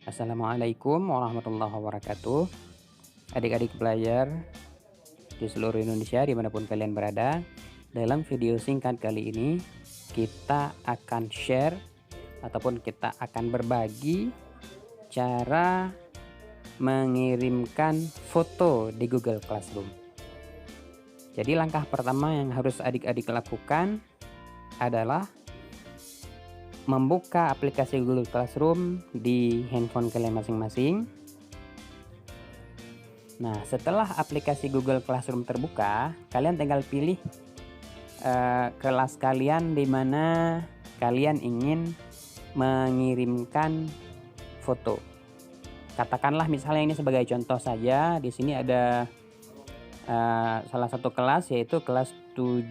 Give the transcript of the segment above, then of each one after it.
Assalamualaikum warahmatullahi wabarakatuh. Adik-adik belajar di seluruh Indonesia dimanapun kalian berada, dalam video singkat kali ini kita akan share ataupun kita akan berbagi cara mengirimkan foto di Google Classroom. Jadi langkah pertama yang harus adik-adik lakukan adalah membuka aplikasi Google Classroom di handphone kalian masing-masing. Nah, setelah aplikasi Google Classroom terbuka, kalian tinggal pilih kelas kalian di mana kalian ingin mengirimkan foto. Katakanlah misalnya ini sebagai contoh saja, di sini ada salah satu kelas yaitu kelas 7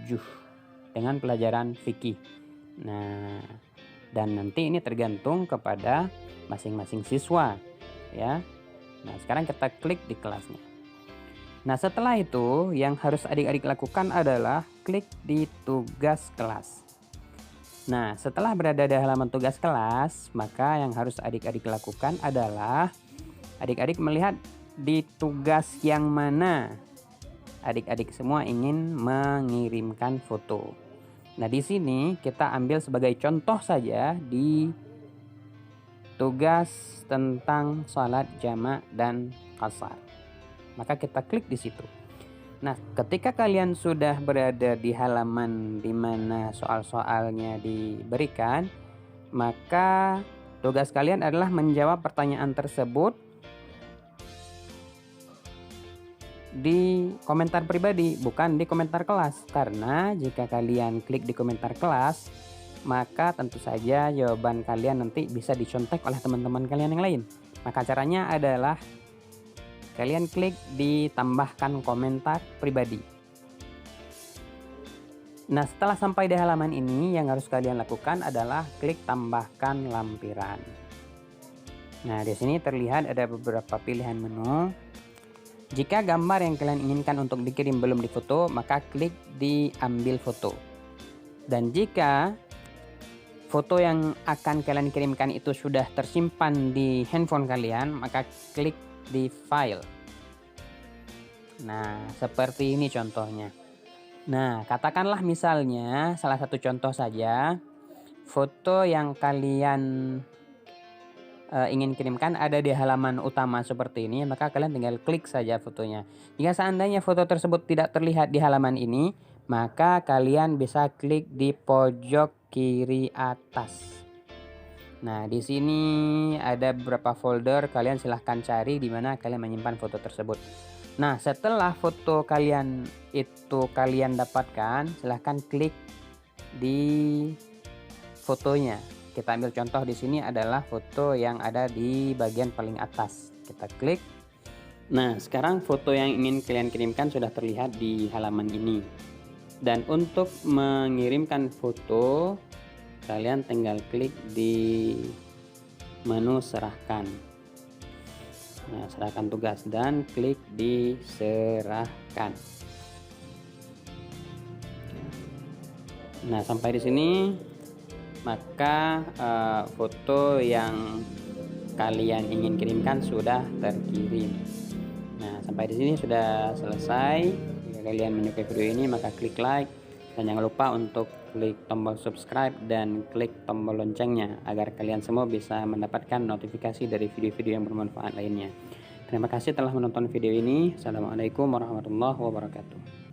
dengan pelajaran fikih. Nah, dan nanti ini tergantung kepada masing-masing siswa ya. Nah, sekarang kita klik di kelasnya. Nah, setelah itu yang harus adik-adik lakukan adalah klik di tugas kelas. Nah, setelah berada di halaman tugas kelas, maka yang harus adik-adik lakukan adalah adik-adik melihat di tugas yang mana adik-adik semua ingin mengirimkan foto. Nah, di sini kita ambil sebagai contoh saja di tugas tentang sholat jamak dan qasar. Maka kita klik di situ. Nah, ketika kalian sudah berada di halaman di mana soal-soalnya diberikan, maka tugas kalian adalah menjawab pertanyaan tersebut di komentar pribadi, bukan di komentar kelas. Karena jika kalian klik di komentar kelas, maka tentu saja jawaban kalian nanti bisa dicontek oleh teman-teman kalian yang lain. Maka caranya adalah kalian klik di tambahkan komentar pribadi. Nah, setelah sampai di halaman ini, yang harus kalian lakukan adalah klik tambahkan lampiran. Nah, di sini terlihat ada beberapa pilihan menu. Jika gambar yang kalian inginkan untuk dikirim belum difoto, maka klik di ambil foto. Dan jika foto yang akan kalian kirimkan itu sudah tersimpan di handphone kalian, maka klik di file. Nah, seperti ini contohnya. Nah, katakanlah misalnya salah satu contoh saja, foto yang kalian ingin kirimkan ada di halaman utama seperti ini, maka kalian tinggal klik saja fotonya. Jika seandainya foto tersebut tidak terlihat di halaman ini, maka kalian bisa klik di pojok kiri atas. Nah, di sini ada beberapa folder, kalian silahkan cari di mana kalian menyimpan foto tersebut. Nah, setelah foto kalian itu kalian dapatkan, silahkan klik di fotonya. Kita ambil contoh di sini adalah foto yang ada di bagian paling atas. Kita klik. Nah, sekarang foto yang ingin kalian kirimkan sudah terlihat di halaman ini. Dan untuk mengirimkan foto, kalian tinggal klik di menu serahkan. Nah, serahkan tugas dan klik di serahkan. Nah, sampai di sini maka foto yang kalian ingin kirimkan sudah terkirim. Nah, sampai di sini sudah selesai. Jika kalian menyukai video ini, maka klik like dan jangan lupa untuk klik tombol subscribe dan klik tombol loncengnya agar kalian semua bisa mendapatkan notifikasi dari video-video yang bermanfaat lainnya. Terima kasih telah menonton video ini. Assalamualaikum warahmatullahi wabarakatuh.